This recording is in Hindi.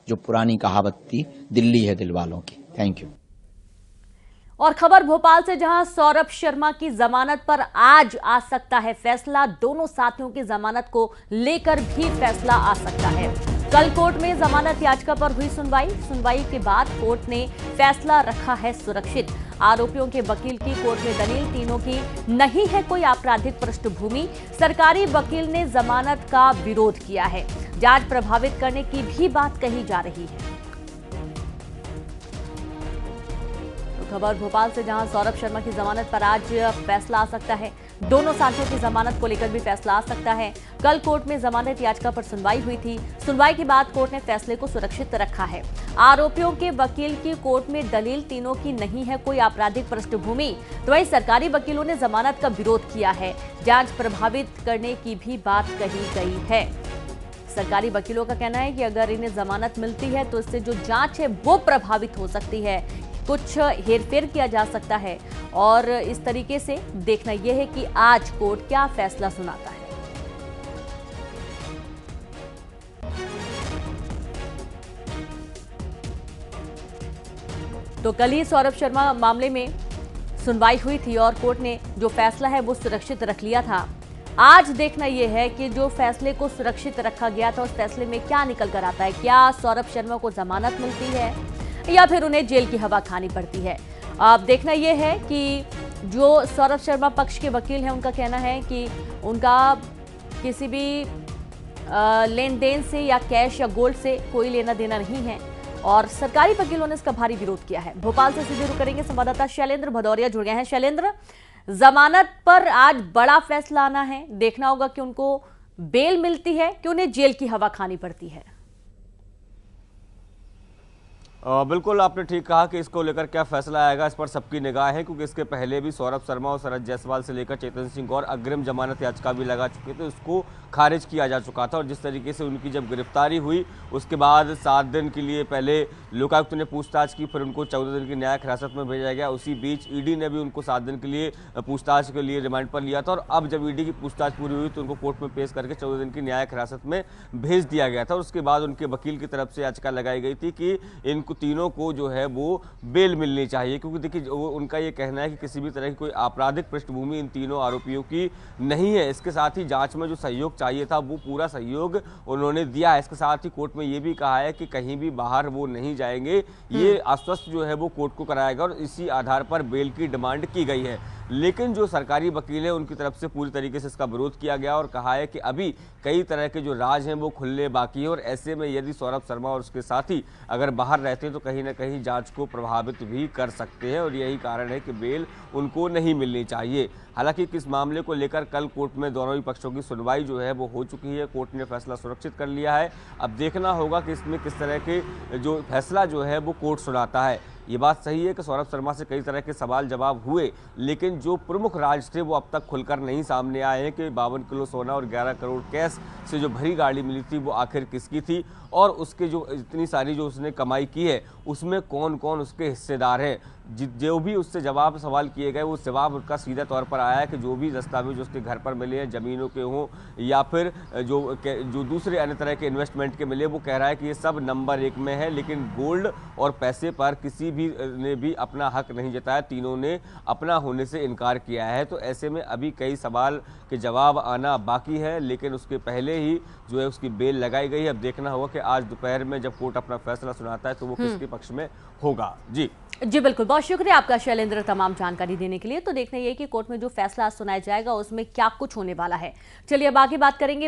जो पुरानी कहावत थी, दिल्ली है दिल वालों की। Thank you. और खबर भोपाल से, जहां सौरभ शर्मा की जमानत पर आज आ सकता है फैसला। दोनों साथियों की जमानत को लेकर भी फैसला आ सकता है। कल कोर्ट में जमानत याचिका पर हुई सुनवाई के बाद कोर्ट ने फैसला रखा है सुरक्षित। आरोपियों के वकील की कोर्ट में दलील, तीनों की नहीं है कोई आपराधिक पृष्ठभूमि। सरकारी वकील ने जमानत का विरोध किया है। जांच प्रभावित करने की भी बात कही जा रही है। खबर भोपाल से, जहां सौरभ शर्मा की जमानत पर आज फैसला आ सकता है। दोनों साथियों की जमानत को लेकर भी फैसला आ सकता है। कल कोर्ट में जमानत याचिका पर सुनवाई हुई थी। सुनवाई के बाद कोर्ट ने फैसले को सुरक्षित रखा है। आरोपियों के वकील की कोर्ट में दलील, तीनों की नहीं है कोई आपराधिक पृष्ठभूमि। तो वहीं सरकारी वकीलों ने जमानत का विरोध किया है। जांच प्रभावित करने की भी बात कही गई है। सरकारी वकीलों का कहना है कि अगर इन्हें जमानत मिलती है तो इससे जो जांच है वो प्रभावित हो सकती है, कुछ हेरफेर किया जा सकता है। और इस तरीके से देखना यह है कि आज कोर्ट क्या फैसला सुनाता है। तो कल ही सौरभ शर्मा मामले में सुनवाई हुई थी और कोर्ट ने जो फैसला है वो सुरक्षित रख लिया था। आज देखना यह है कि जो फैसले को सुरक्षित रखा गया था उस फैसले में क्या निकल कर आता है। क्या सौरभ शर्मा को जमानत मिलती है या फिर उन्हें जेल की हवा खानी पड़ती है। अब देखना यह है कि जो सौरभ शर्मा पक्ष के वकील हैं उनका कहना है कि उनका किसी भी लेन देन से या कैश या गोल्ड से कोई लेना देना नहीं है और सरकारी वकीलों ने इसका भारी विरोध किया है। भोपाल से सीधे रुक करेंगे, संवाददाता शैलेंद्र भदौरिया जुड़ गए हैं। शैलेंद्र, जमानत पर आज बड़ा फैसला आना है। देखना होगा कि उनको बेल मिलती है कि उन्हें जेल की हवा खानी पड़ती है। बिल्कुल आपने ठीक कहा कि इसको लेकर क्या फैसला आएगा, इस पर सबकी निगाह है, क्योंकि इसके पहले भी सौरभ शर्मा और शरद जायसवाल से लेकर चेतन सिंह और अग्रिम जमानत याचिका भी लगा चुके थे, उसको खारिज किया जा चुका था। और जिस तरीके से उनकी जब गिरफ्तारी हुई उसके बाद 7 दिन के लिए पहले लोकायुक्त ने पूछताछ की, फिर उनको 14 दिन की न्यायिक हिरासत में भेजा गया। उसी बीच ईडी ने भी उनको 7 दिन के लिए पूछताछ के लिए रिमांड पर लिया था और अब जब ईडी की पूछताछ पूरी हुई तो उनको कोर्ट में पेश करके 14 दिन की न्यायिक हिरासत में भेज दिया गया था। और उसके बाद उनके वकील की तरफ से याचिका लगाई गई थी कि इनको तीनों को जो है वो बेल मिलनी चाहिए, क्योंकि देखिए उनका ये कहना है कि किसी भी तरह की कोई आपराधिक पृष्ठभूमि इन तीनों आरोपियों की नहीं है। इसके साथ ही जांच में जो सहयोग चाहिए था वो पूरा सहयोग उन्होंने दिया है। इसके साथ ही कोर्ट में ये भी कहा है कि कहीं भी बाहर वो नहीं जाएंगे, ये आश्वस्त जो है वो कोर्ट को कराएगा और इसी आधार पर बेल की डिमांड की गई है। लेकिन जो सरकारी वकील हैं उनकी तरफ से पूरी तरीके से इसका विरोध किया गया और कहा है कि अभी कई तरह के जो राज हैं वो खुलने बाकी है और ऐसे में यदि सौरभ शर्मा और उसके साथी अगर बाहर रहते हैं तो कहीं ना कहीं जांच को प्रभावित भी कर सकते हैं और यही कारण है कि बेल उनको नहीं मिलनी चाहिए। हालांकि किस मामले को लेकर कल कोर्ट में दोनों ही पक्षों की सुनवाई जो है वो हो चुकी है, कोर्ट ने फैसला सुरक्षित कर लिया है। अब देखना होगा कि इसमें किस तरह के जो फैसला जो है वो कोर्ट सुनाता है। ये बात सही है कि सौरभ शर्मा से कई तरह के सवाल जवाब हुए, लेकिन जो प्रमुख राज थे वो अब तक खुलकर नहीं सामने आए हैं कि 52 किलो सोना और 11 करोड़ कैश से जो भरी गाड़ी मिली थी वो आखिर किसकी थी और उसके जो इतनी सारी जो उसने कमाई की है उसमें कौन कौन उसके हिस्सेदार हैं। जो भी उससे सवाल किए गए वो जवाब उसका सीधा तौर पर आया है कि जो भी दस्तावेज उसके घर पर मिले हैं, ज़मीनों के हों या फिर जो दूसरे अन्य तरह के इन्वेस्टमेंट के मिले, वो कह रहा है कि ये सब नंबर 1 में है, लेकिन गोल्ड और पैसे पर किसी भी ने भी अपना हक नहीं जताया। तीनों ने अपना होने से इनकार किया है। तो ऐसे में अभी कई सवाल के जवाब आना बाकी है, लेकिन उसके पहले ही जो है उसकी बेल लगाई गई है। अब देखना होगा कि आज दोपहर में जब कोर्ट अपना फैसला सुनाता है तो वो किसके पक्ष में होगा। जी बिल्कुल, बहुत शुक्रिया आपका शैलेंद्र तमाम जानकारी देने के लिए। तो देखना यह कि कोर्ट में जो फैसला सुनाया जाएगा उसमें क्या कुछ होने वाला है। चलिए अब आगे बात करेंगे